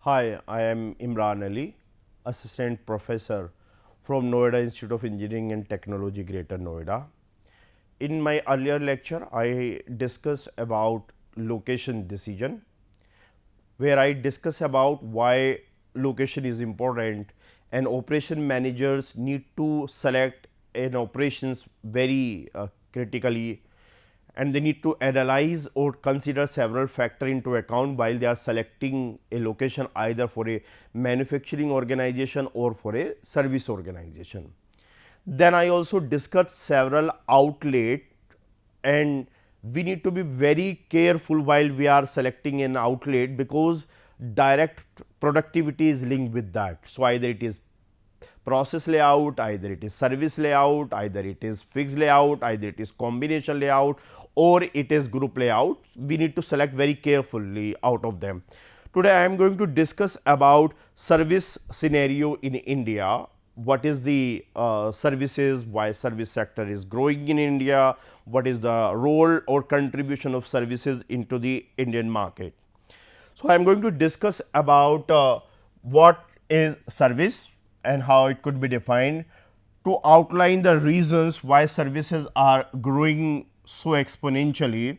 Hi, I am Imran Ali, Assistant Professor from Noida Institute of Engineering and Technology, Greater Noida. In my earlier lecture, I discussed about location decision, where I discuss about why location is important and operation managers need to select an operations very critically, and they need to analyze or consider several factors into account while they are selecting a location either for a manufacturing organization or for a service organization. Then I also discussed several outlet, and we need to be very careful while we are selecting an outlet because direct productivity is linked with that. So, either it is process layout, either it is service layout, either it is fixed layout, either it is combination layout or it is group layout. We need to select very carefully out of them. Today I am going to discuss about service scenario in India. What is the services, why service sector is growing in India, what is the role or contribution of services into the Indian market. So, I am going to discuss about what is service and how it could be defined, to outline the reasons why services are growing so exponentially,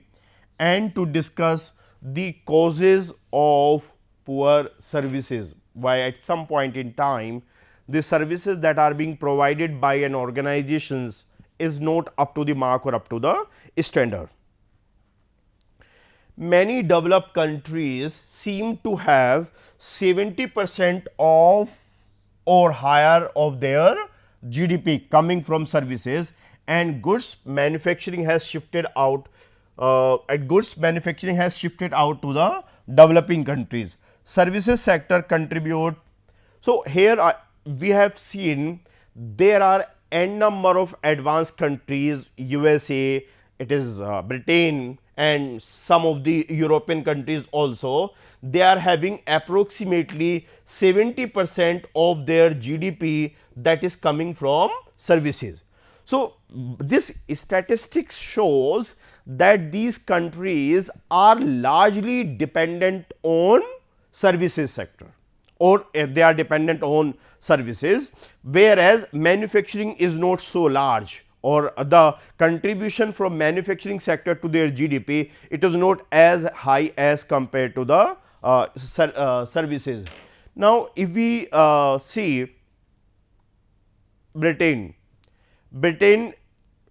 and to discuss the causes of poor services, why at some point in time the services that are being provided by an organizations is not up to the mark or up to the standard. Many developed countries seem to have 70% of or higher of their GDP coming from services, and goods manufacturing has shifted out goods manufacturing has shifted out to the developing countries. Services sector contribute. So, here we have seen there are n number of advanced countries, USA, it is Britain and some of the European countries also. They are having approximately 70% of their GDP that is coming from services. So, this statistics shows that these countries are largely dependent on services sector, or they are dependent on services, whereas manufacturing is not so large, or the contribution from manufacturing sector to their GDP, it is not as high as compared to the services. Now, if we see Britain,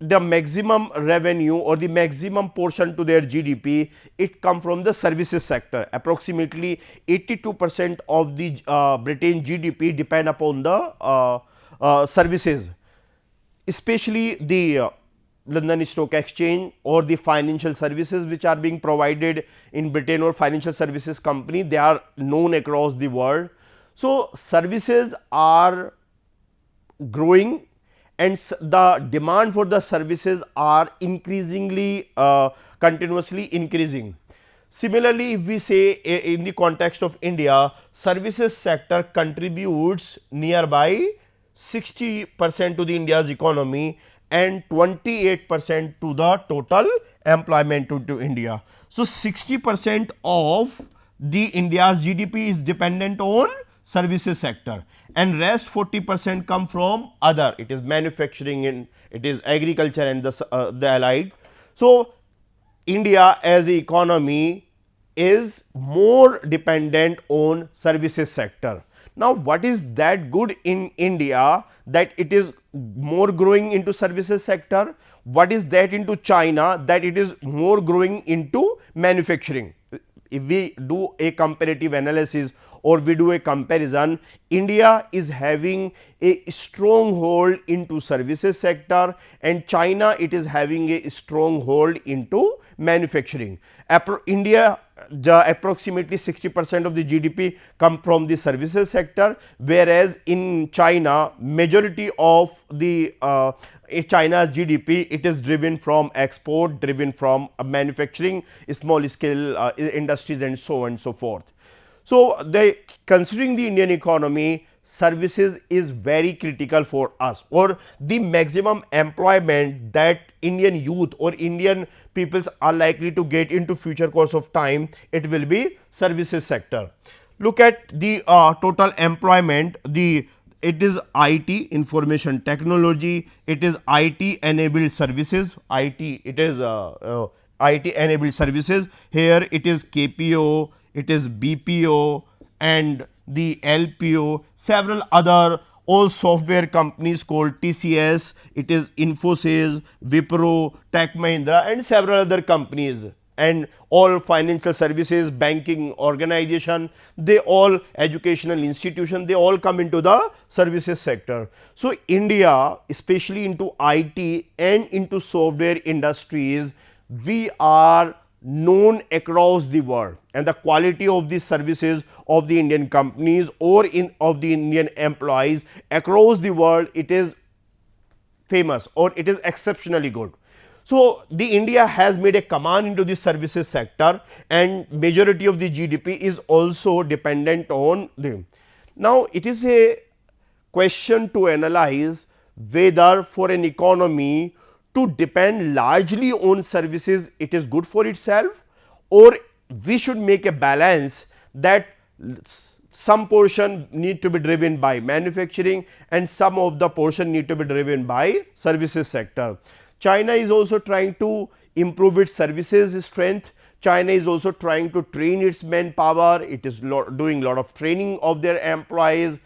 the maximum revenue or the maximum portion to their GDP, it come from the services sector. Approximately 82% of the Britain GDP depend upon the services, especially the London Stock Exchange or the financial services which are being provided in Britain, or financial services company, they are known across the world. So, services are growing and the demand for the services are increasingly continuously increasing. Similarly, if we say in the context of India, services sector contributes nearby 60% to the India's economy and 28% to the total employment to India. So, 60% of the India's GDP is dependent on services sector, and rest 40% come from other, it is manufacturing and it is agriculture and the allied. So, India as a economy is more dependent on services sector. Now, what is that good in India that it is more growing into services sector? What is that into China that it is more growing into manufacturing? If we do a comparative analysis or we do a comparison, India is having a stronghold into services sector and China it is having a stronghold into manufacturing. India, approximately 60% of the GDP come from the services sector, whereas in China majority of the China's GDP, it is driven from export, driven from manufacturing, small scale industries and so on and so forth. So, considering the Indian economy, services is very critical for us, or the maximum employment that Indian youth or Indian peoples are likely to get into future course of time, it will be services sector. look at the total employment, the it is IT, information technology, it is IT enabled services, IT enabled services. Here it is KPO, it is BPO and the LPO, several other all software companies called TCS, it is Infosys, Wipro, Tech Mahindra and several other companies, and all financial services, banking organization, they all educational institution, they all come into the services sector. So, India especially into IT and into software industries, we are known across the world, and the quality of the services of the Indian companies or in of the Indian employees across the world, it is famous or it is exceptionally good. So, the India has made a command into the services sector, and majority of the GDP is also dependent on them. Now, it is a question to analyze whether for an economy to depend largely on services, it is good for itself, or we should make a balance that some portion need to be driven by manufacturing and some of the portion need to be driven by services sector. China is also trying to improve its services strength. China is also trying to train its manpower. It is doing a lot of training of their employees,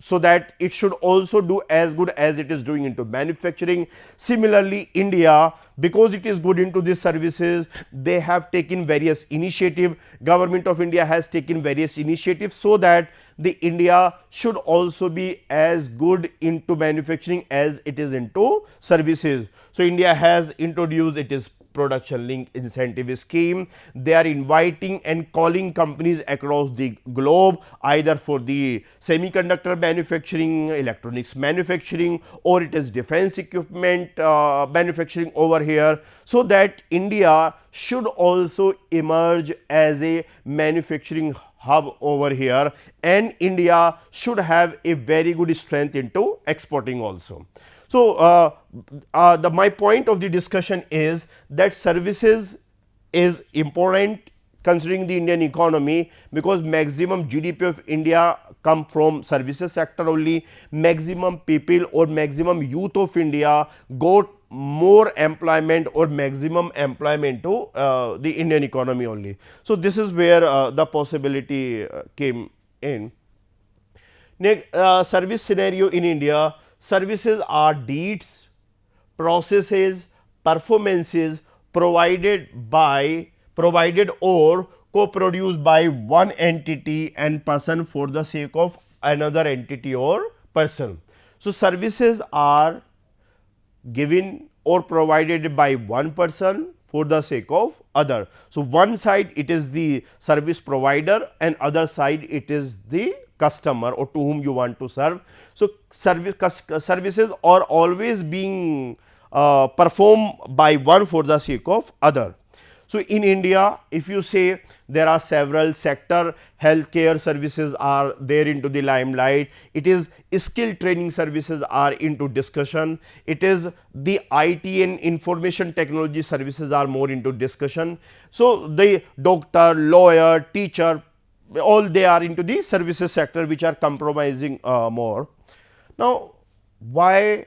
so that it should also do as good as it is doing into manufacturing. Similarly, India, because it is good into these services, they have taken various initiative. Government of India has taken various initiatives, so that the India should also be as good into manufacturing as it is into services. So, India has introduced it is production link incentive scheme. They are inviting and calling companies across the globe, either for the semiconductor manufacturing, electronics manufacturing, or it is defense equipment manufacturing over here, so that India should also emerge as a manufacturing hub over here, and India should have a very good strength into exporting also. So, my point of the discussion is that services is important considering the Indian economy, because maximum GDP of India come from services sector only. Maximum people or maximum youth of India got more employment or maximum employment to the Indian economy only. So, this is where the possibility came in. Next, service scenario in India, services are deeds, processes, performances provided or co-produced by one entity and person for the sake of another entity or person. So, services are given or provided by one person for the sake of other. So, one side it is the service provider and other side it is the customer or to whom you want to serve. So, services are always being performed by one for the sake of other. So, in India, if you say there are several sector, healthcare services are there into the limelight, it is skill training services are into discussion, it is the IT and information technology services are more into discussion. So, the doctor, lawyer, teacher, all they are into the services sector, which are compromising more. Now, why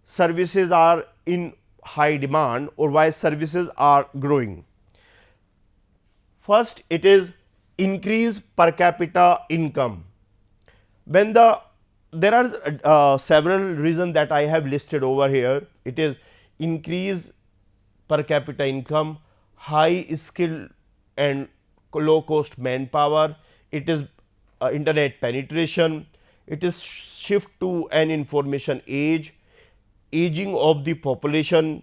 services are in high demand or why services are growing? First, it is increase per capita income. When there are several reasons that I have listed over here. It is increase per capita income, high skill and low cost manpower, it is internet penetration, it is shift to an information age, aging of the population,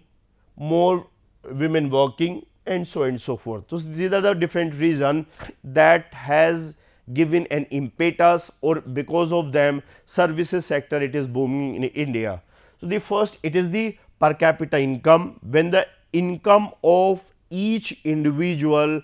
more women working and so on and so forth. So, these are the different reasons that has given an impetus, or because of them services sector it is booming in India. So, the first it is the per capita income. When the income of each individual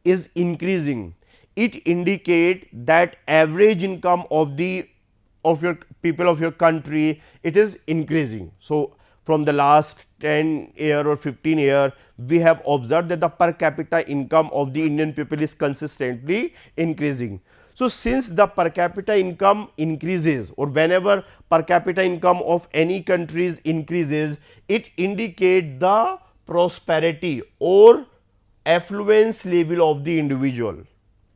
is increasing, it indicate that average income of your people of your country it is increasing. So, from the last 10 year or 15 year, we have observed that the per capita income of the Indian people is consistently increasing. So, since the per capita income increases, or whenever per capita income of any countries increases, it indicate the prosperity or affluence level of the individual.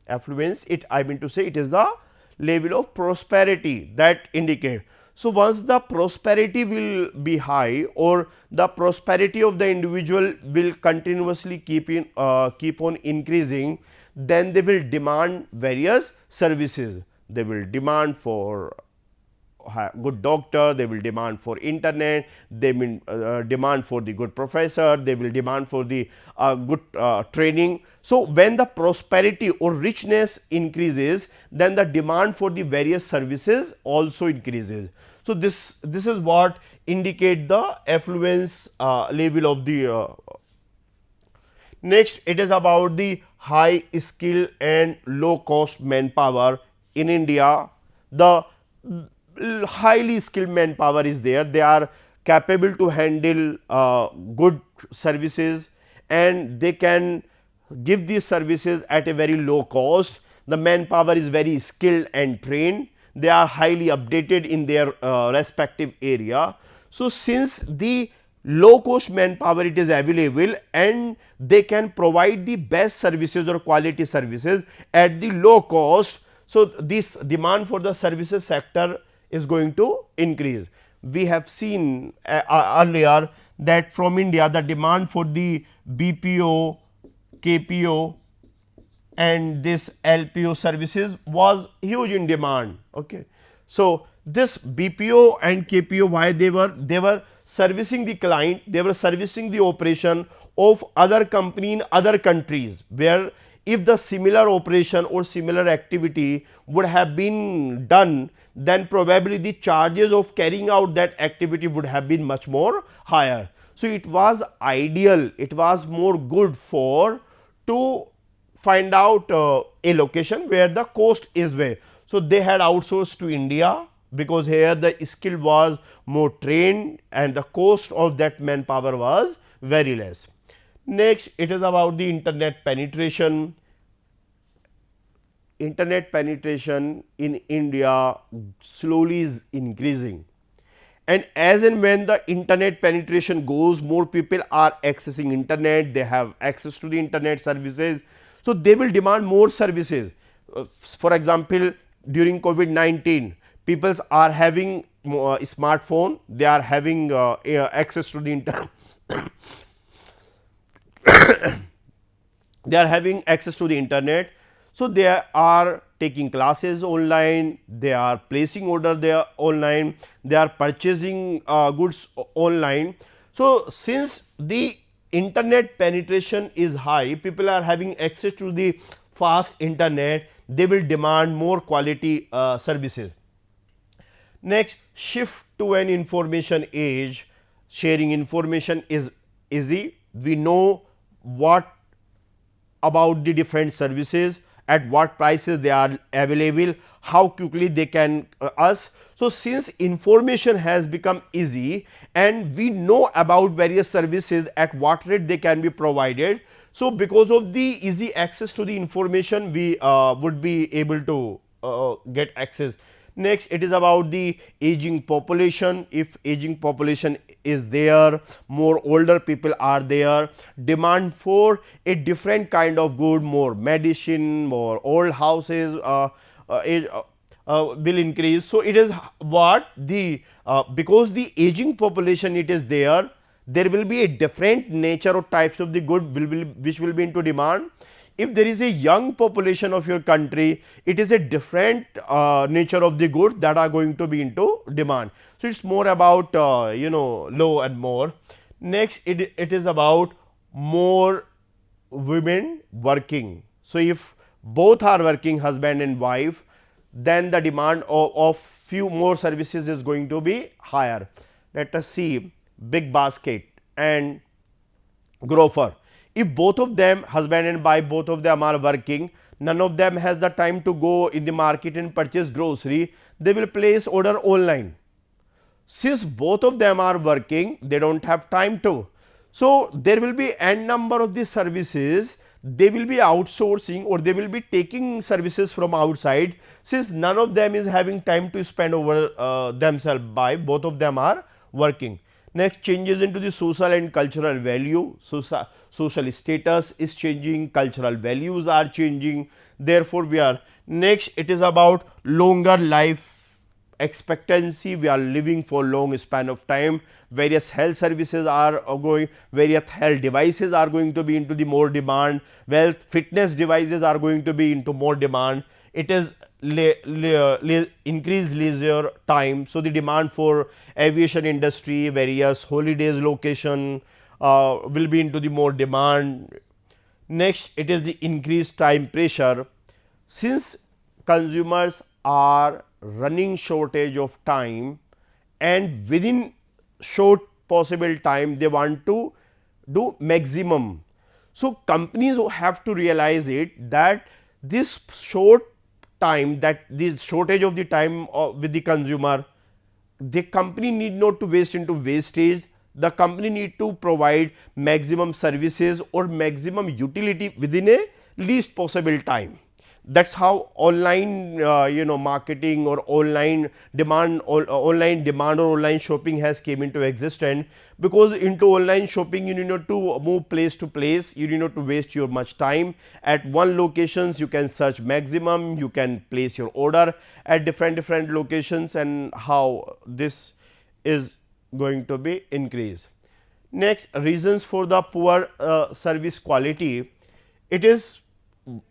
Affluence, it I mean to say, it is the level of prosperity that indicate. So, once the prosperity will be high, or the prosperity of the individual will continuously keep on increasing, then they will demand various services. They will demand for good doctor, they will demand for internet, they will demand for the good professor, they will demand for the good training. So, when the prosperity or richness increases, then the demand for the various services also increases. So, this is what indicate the affluence level of the Next, it is about the high skill and low cost manpower in India. The highly skilled manpower is there. They are capable to handle good services, and they can give these services at a very low cost. The manpower is very skilled and trained. They are highly updated in their respective area. So, since the low cost manpower it is available, and they can provide the best services or quality services at the low cost. So, this demand for the services sector is going to increase. We have seen earlier that from India the demand for the BPO, KPO and this LPO services was huge in demand. Okay. So, this BPO and KPO, why they were servicing the client, they were servicing the operation of other company in other countries, where if the similar operation or similar activity would have been done, then probably the charges of carrying out that activity would have been much more higher. So, it was ideal, it was more good for to find out a location where the cost is where. So, they had outsourced to India, because here the skill was more trained and the cost of that manpower was very less. Next, it is about the internet penetration. Internet penetration in India slowly is increasing, and as and when the internet penetration goes, more people are accessing internet, they have access to the internet services. So, they will demand more services. For example, during COVID-19, people are having smartphone, they are having access to the internet. They are having access to the internet. So, they are taking classes online, they are placing order there online, they are purchasing goods online. So, since the internet penetration is high, people are having access to the fast internet, they will demand more quality services. Next, shift to an information age. Sharing information is easy. We know what about the different services, at what prices they are available, how quickly they can us. So, since information has become easy and we know about various services at what rate they can be provided. So, because of the easy access to the information, we would be able to get access. Next, it is about the aging population. If aging population is there, more older people are there, demand for a different kind of good, more medicine, more old houses will increase. So, it is what the because the aging population it is there, there will be a different nature or types of the good which will be into demand. If there is a young population of your country, it is a different nature of the goods that are going to be into demand. So, it is more about low and more. Next, it is about more women working. So, if both are working, husband and wife, then the demand of few more services is going to be higher. Let us see Big Basket and Grofer. If both of them, husband and wife, both of them are working, none of them has the time to go in the market and purchase grocery, they will place order online. Since both of them are working, they do not have time to. So, there will be n number of the services they will be outsourcing or they will be taking services from outside, since none of them is having time to spend over themselves, by both of them are working. Next, changes into the social and cultural value. Social status is changing, cultural values are changing, therefore we are. Next, it is about longer life expectancy. We are living for long span of time. Various health services are going, various health devices are going to be into the more demand, wealth fitness devices are going to be into more demand. It is increased leisure time. So, the demand for aviation industry, various holidays location will be into the more demand. Next, it is the increased time pressure. Since consumers are running shortage of time, and within short possible time they want to do maximum. So, companies have to realize it that this short time, that this shortage of the time with the consumer, the company need not to waste into wastage. The company need to provide maximum services or maximum utility within a least possible time. That's how online marketing or online demand or online shopping has came into existence, because into online shopping you need not to move place to place, you need not to waste your much time at one locations. You can search maximum, you can place your order at different locations, and how this is going to be increased. Next, reasons for the poor service quality. It is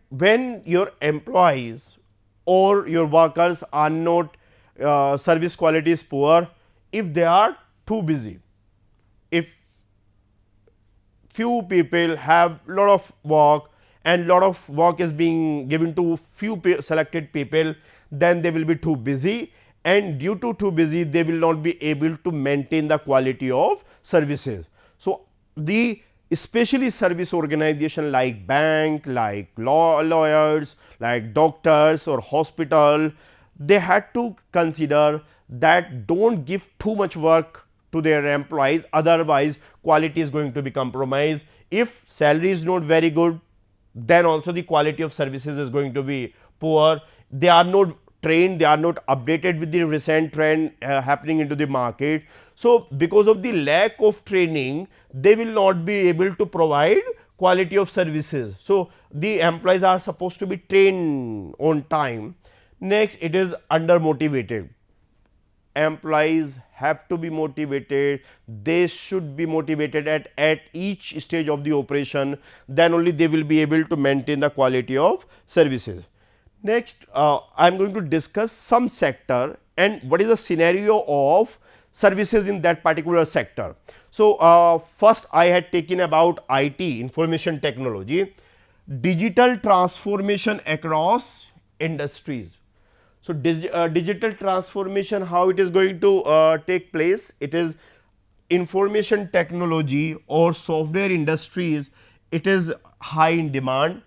when your employees or your workers are not service quality is poor, if they are too busy, if few people have lot of work and lot of work is being given to few selected people, then they will be too busy, and due to too busy they will not be able to maintain the quality of services. So, the especially service organization like bank, like lawyers, like doctors or hospital, they had to consider that don't give too much work to their employees, otherwise quality is going to be compromised. If salary is not very good, then also the quality of services is going to be poor. They are not trained, they are not updated with the recent trend happening into the market. So, because of the lack of training, they will not be able to provide quality of services. So, the employees are supposed to be trained on time. Next, it is under motivated. Employees have to be motivated, they should be motivated at each stage of the operation, then only they will be able to maintain the quality of services. Next, I am going to discuss some sector and what is the scenario of services in that particular sector. So, first I had taken about IT, information technology, digital transformation across industries. So, digital transformation, how it is going to take place? It is information technology or software industries, it is high in demand,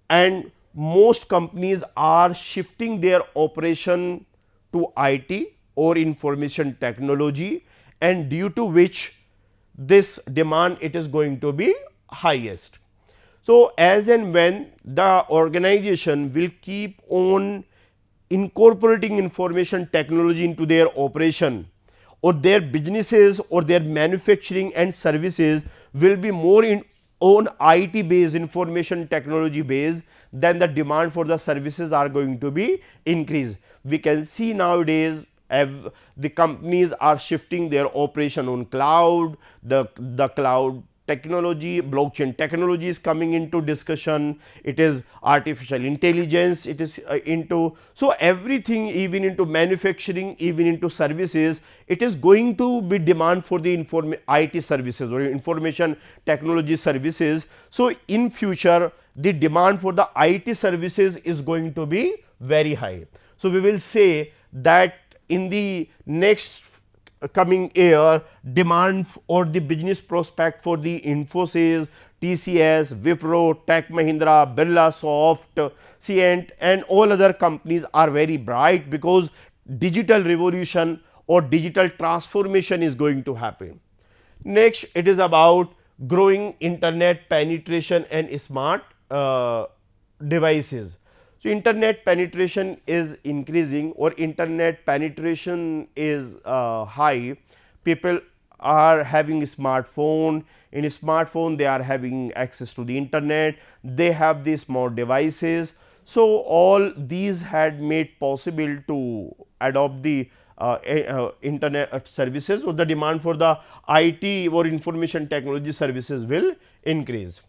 and most companies are shifting their operation to IT or information technology, and due to which this demand it is going to be highest. So, as and when the organization will keep on incorporating information technology into their operation, or their businesses or their manufacturing and services will be more in on IT based, information technology based, then the demand for the services are going to be increased. We can see nowadays the companies are shifting their operation on cloud, the cloud technology, blockchain technology is coming into discussion, it is artificial intelligence, it is into, so everything, even into manufacturing, even into services, it is going to be demand for the IT services or information technology services. So, in future the demand for the IT services is going to be very high. So, we will say that in the next coming year, demand or the business prospect for the Infosys, TCS, Wipro, Tech Mahindra, Birlasoft, Cient and all other companies are very bright, because digital revolution or digital transformation is going to happen. Next, it is about growing internet penetration and smart devices. So, internet penetration is increasing or internet penetration is high. People are having a smartphone. In a smartphone, they are having access to the internet. They have these smart devices. So, all these had made possible to adopt the internet services, or the demand for the IT or information technology services will increase.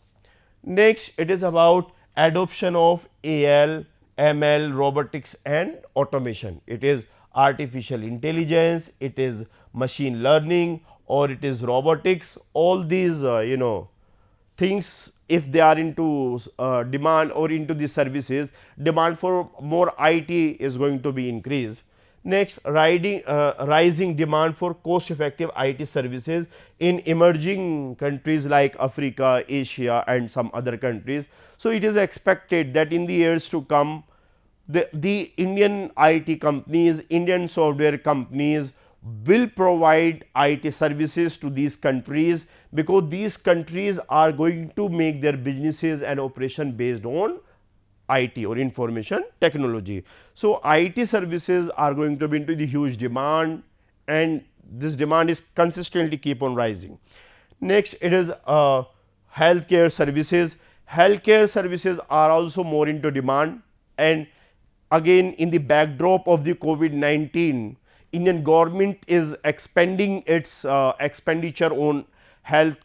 Next, it is about adoption of AL, ML, robotics and automation. It is artificial intelligence, it is machine learning, or it is robotics. All these things, if they are into demand or into the services, demand for more IT is going to be increased. Next, rising demand for cost effective IT services in emerging countries like Africa, Asia and some other countries. So, it is expected that in the years to come, the Indian IT companies, Indian software companies will provide IT services to these countries, because these countries are going to make their businesses and operation based on IT or information technology. So, IT services are going to be into the huge demand, and this demand is consistently keep on rising. Next, it is healthcare services. Healthcare services are also more into demand, and again in the backdrop of the COVID-19, Indian government is expanding its expenditure on health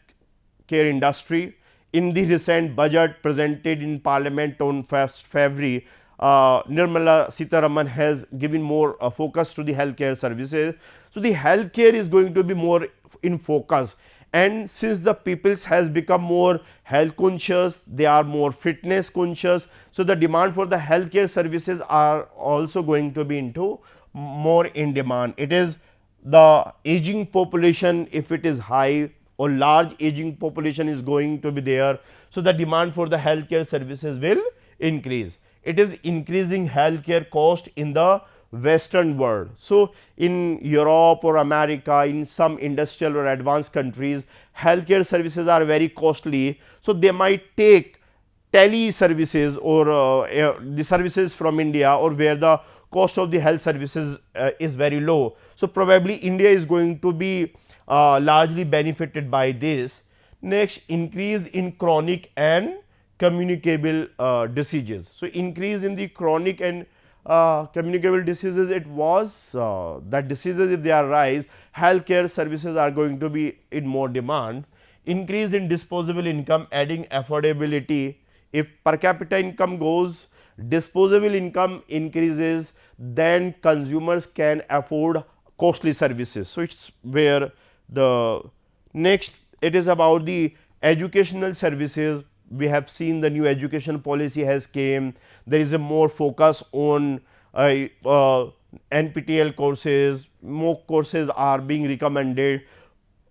care industry. In the recent budget presented in Parliament on 1st February, Nirmala Sitharaman has given more focus to the healthcare services. So, the healthcare is going to be more in focus, and since the peoples has become more health conscious, they are more fitness conscious. So, the demand for the healthcare services are also going to be into more in demand. It is the aging population, if it is high or large aging population is going to be there. So, the demand for the healthcare services will increase. It is increasing healthcare cost in the western world. So, in Europe or America, in some industrial or advanced countries, healthcare services are very costly. So, they might take tele services or the services from India, or where the cost of the health services is very low. So, probably India is going to be largely benefited by this. Next, increase in chronic and communicable diseases. So, increase in the chronic and communicable diseases, it was that diseases, if they arise, healthcare services are going to be in more demand. Increase in disposable income, adding affordability. If per capita income goes, disposable income increases, then consumers can afford costly services. So, it is where the next, it is about the educational services. We have seen the new education policy has came. There is a more focus on NPTEL courses, more courses are being recommended.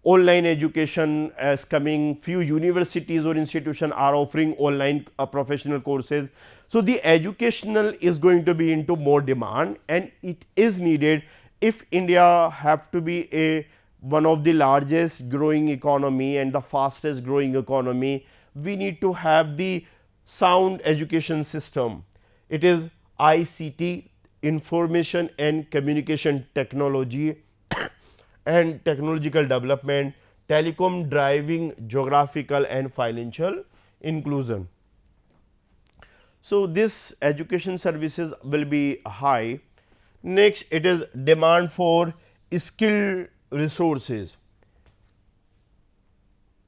Online education is coming, few universities or institutions are offering online professional courses. So, the educational is going to be into more demand, and it is needed if India have to be a one of the largest growing economy and the fastest growing economy. We need to have the sound education system. It is ICT, information and communication technology and technological development, telecom driving geographical and financial inclusion. So, this education services will be high. Next, it is demand for skilled resources.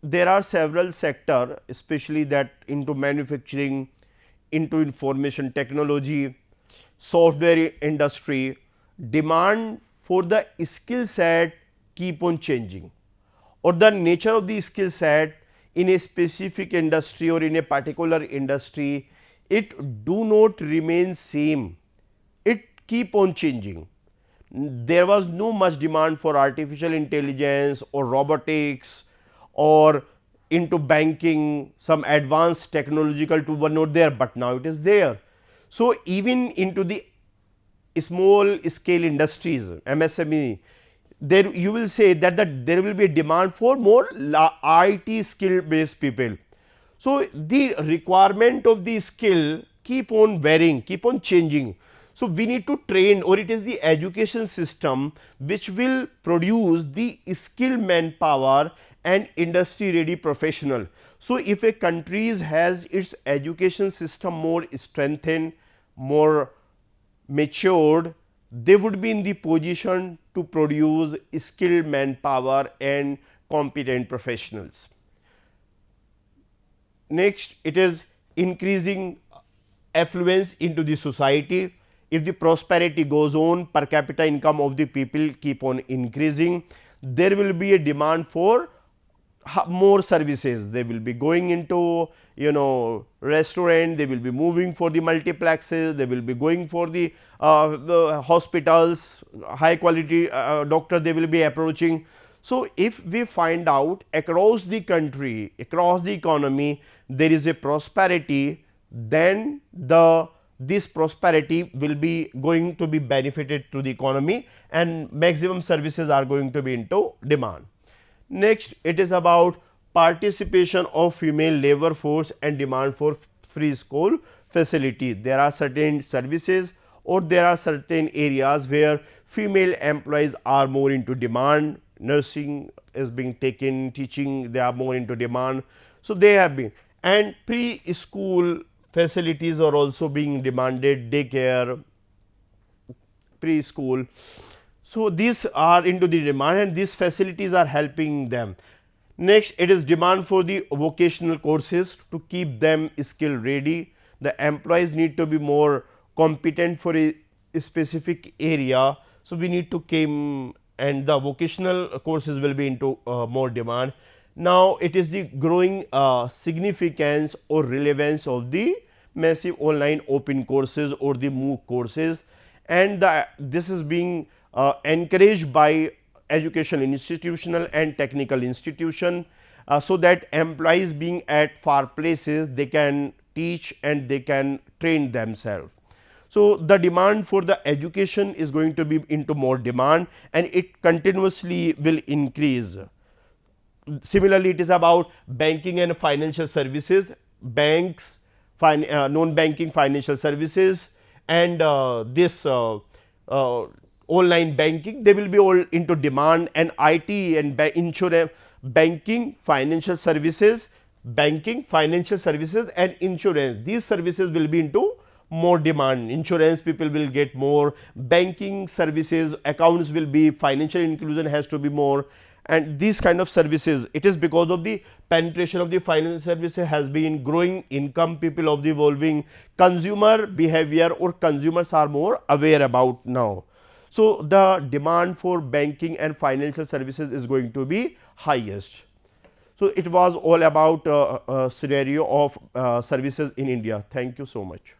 There are several sectors, especially that into manufacturing, into information technology, software industry. Demand for the skill set keep on changing, or the nature of the skill set in a specific industry or in a particular industry, it do not remain same, it keep on changing. There was no much demand for artificial intelligence or robotics or into banking, some advanced technological tool were not there, but now it is there. So, even into the small scale industries, MSME, there you will say that there will be a demand for more IT skill based people. So, the requirement of the skill keep on varying, keep on changing. So, we need to train, or it is the education system which will produce the skill manpower and industry ready professional. So, if a country has its education system more strengthened, more matured, they would be in the position to produce skilled manpower and competent professionals. Next, it is increasing affluence into the society. If the prosperity goes on, per capita income of the people keep on increasing, there will be a demand for more services. They will be going into, restaurant, they will be moving for the multiplexes, they will be going for the hospitals, high quality doctor they will be approaching. So, if we find out across the country, across the economy, there is a prosperity, then this prosperity will be going to be benefited to the economy, and maximum services are going to be into demand. Next, it is about participation of female labor force and demand for free school facility. There are certain services, or there are certain areas where female employees are more into demand. Nursing is being taken, teaching, they are more into demand. So, they have been, and preschool facilities are also being demanded, daycare, preschool. So, these are into the demand, and these facilities are helping them. Next, it is demand for the vocational courses to keep them skill ready. The employees need to be more competent for a specific area. So, we need to come, and the vocational courses will be into more demand. Now, it is the growing significance or relevance of the massive online open courses or the MOOC courses, and this is being encouraged by educational institutional and technical institution, so that employees being at far places, they can teach and they can train themselves. So, the demand for the education is going to be into more demand, and it continuously will increase. Similarly, it is about banking and financial services, banks, non-banking financial services, and this online banking, they will be all into demand, and IT and insurance, banking, financial services, and insurance. These services will be into more demand. Insurance people will get more, banking services, accounts will be, financial inclusion has to be more, and these kind of services, it is because of the penetration of the financial services has been growing, income people of the evolving, consumer behavior or consumers are more aware about now. So, the demand for banking and financial services is going to be highest. So, it was all about scenario of services in India. Thank you so much.